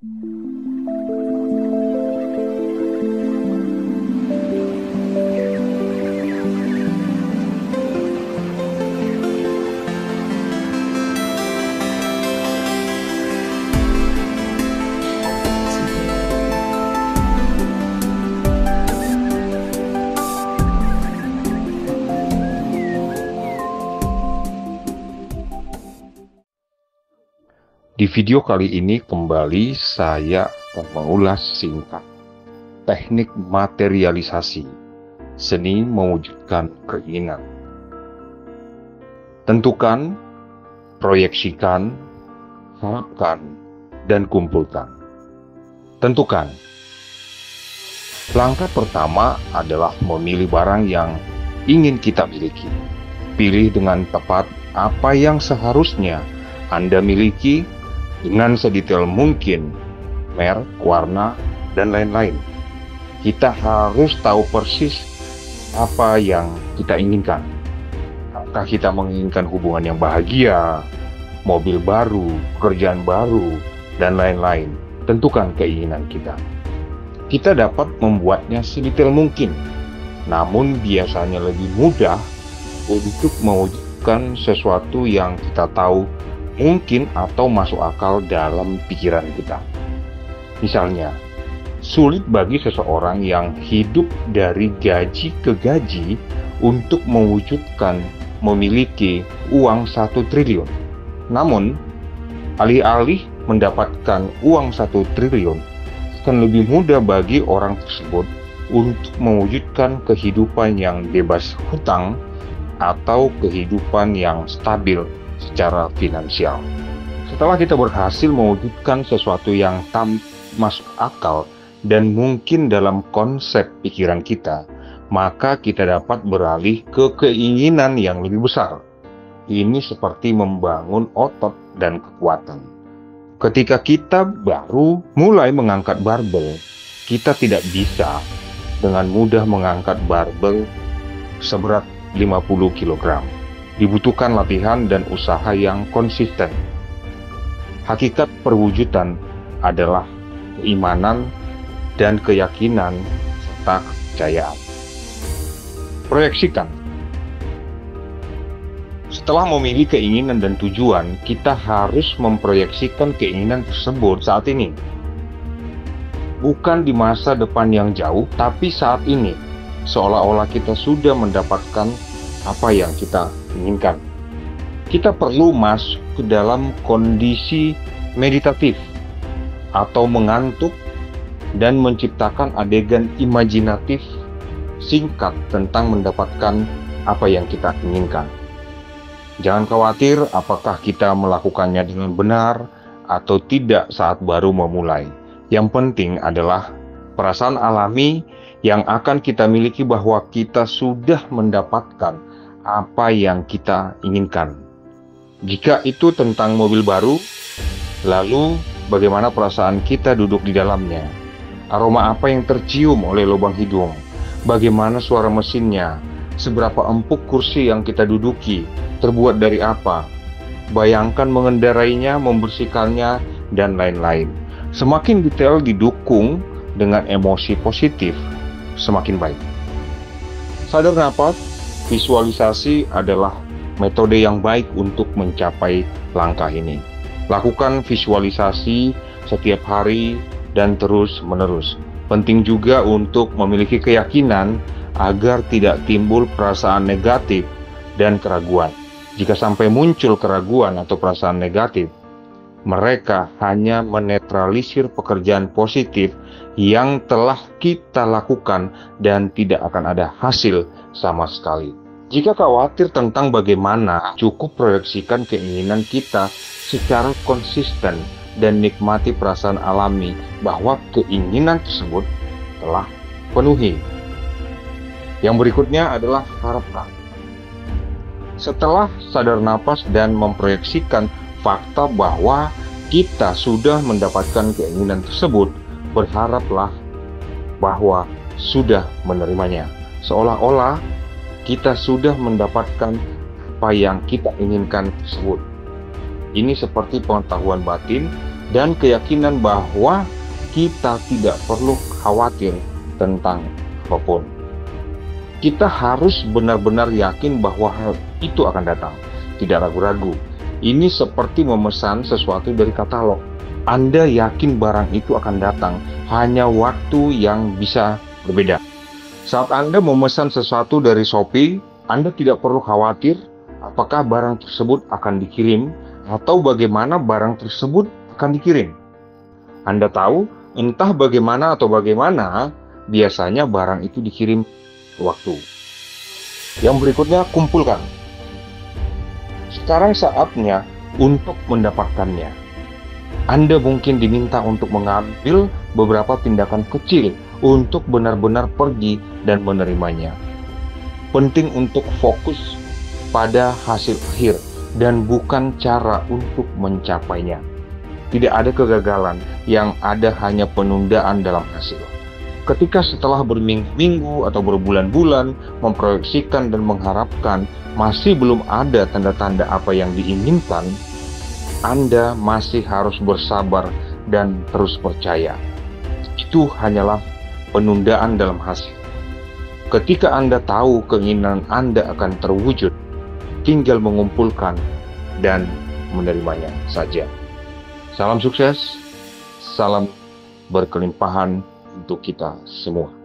Di video kali ini kembali saya akan mengulas singkat teknik materialisasi, seni mewujudkan keinginan. Tentukan, proyeksikan, harapkan, dan kumpulkan. Tentukan. Langkah pertama adalah memilih barang yang ingin kita miliki. Pilih dengan tepat apa yang seharusnya Anda miliki dengan sedetail mungkin, merek, warna, dan lain-lain. Kita harus tahu persis apa yang kita inginkan. Apakah kita menginginkan hubungan yang bahagia, mobil baru, pekerjaan baru, dan lain-lain. Tentukan keinginan kita. Kita dapat membuatnya sedetail mungkin, namun biasanya lebih mudah untuk mewujudkan sesuatu yang kita tahu mungkin atau masuk akal dalam pikiran kita. Misalnya, sulit bagi seseorang yang hidup dari gaji ke gaji untuk mewujudkan memiliki uang 1 triliun. Namun, alih-alih mendapatkan uang 1 triliun, akan lebih mudah bagi orang tersebut untuk mewujudkan kehidupan yang bebas hutang atau kehidupan yang stabil secara finansial. Setelah kita berhasil mewujudkan sesuatu yang masuk akal dan mungkin dalam konsep pikiran kita, maka kita dapat beralih ke keinginan yang lebih besar. Ini seperti membangun otot dan kekuatan. Ketika kita baru mulai mengangkat barbel, kita tidak bisa dengan mudah mengangkat barbel seberat 50 kg. Dibutuhkan latihan dan usaha yang konsisten. Hakikat perwujudan adalah keimanan dan keyakinan serta kepercayaan. Proyeksikan. Setelah memilih keinginan dan tujuan, kita harus memproyeksikan keinginan tersebut saat ini. Bukan di masa depan yang jauh, tapi saat ini. Seolah-olah kita sudah mendapatkan apa yang kita inginkan. Kita perlu masuk ke dalam kondisi meditatif atau mengantuk dan menciptakan adegan imajinatif singkat tentang mendapatkan apa yang kita inginkan. Jangan khawatir apakah kita melakukannya dengan benar atau tidak saat baru memulai. Yang penting adalah perasaan alami yang akan kita miliki bahwa kita sudah mendapatkan apa yang kita inginkan. Jika itu tentang mobil baru, lalu bagaimana perasaan kita duduk di dalamnya? Aroma apa yang tercium oleh lubang hidung? Bagaimana suara mesinnya? Seberapa empuk kursi yang kita duduki? Terbuat dari apa? Bayangkan mengendarainya, membersihkannya, dan lain-lain. Semakin detail didukung dengan emosi positif, semakin baik. Sadar napas. Visualisasi adalah metode yang baik untuk mencapai langkah ini. Lakukan visualisasi setiap hari dan terus-menerus. Penting juga untuk memiliki keyakinan agar tidak timbul perasaan negatif dan keraguan. Jika sampai muncul keraguan atau perasaan negatif, mereka hanya menetralisir pekerjaan positif yang telah kita lakukan dan tidak akan ada hasil sama sekali. Jika khawatir tentang bagaimana, cukup proyeksikan keinginan kita secara konsisten dan nikmati perasaan alami bahwa keinginan tersebut telah penuhi. Yang berikutnya adalah harapkan. Setelah sadar napas dan memproyeksikan fakta bahwa kita sudah mendapatkan keinginan tersebut, berharaplah bahwa sudah menerimanya. Seolah-olah kita sudah mendapatkan apa yang kita inginkan tersebut. Ini seperti pengetahuan batin dan keyakinan bahwa kita tidak perlu khawatir tentang apapun. Kita harus benar-benar yakin bahwa hal itu akan datang, tidak ragu-ragu. Ini seperti memesan sesuatu dari katalog. Anda yakin barang itu akan datang, hanya waktu yang bisa berbeda. Saat Anda memesan sesuatu dari Shopee, Anda tidak perlu khawatir apakah barang tersebut akan dikirim atau bagaimana barang tersebut akan dikirim. Anda tahu, entah bagaimana atau bagaimana, biasanya barang itu dikirim waktu. Yang berikutnya, kumpulkan. Sekarang saatnya untuk mendapatkannya. Anda mungkin diminta untuk mengambil beberapa tindakan kecil untuk benar-benar pergi dan menerimanya. Penting untuk fokus pada hasil akhir dan bukan cara untuk mencapainya. Tidak ada kegagalan, yang ada hanya penundaan dalam hasil. Ketika setelah berminggu-minggu atau berbulan-bulan memproyeksikan dan mengharapkan masih belum ada tanda-tanda apa yang diinginkan, Anda masih harus bersabar dan terus percaya. Itu hanyalah penundaan dalam hasil. Ketika Anda tahu keinginan Anda akan terwujud, tinggal mengumpulkan dan menerimanya saja. Salam sukses, salam berkelimpahan untuk kita semua.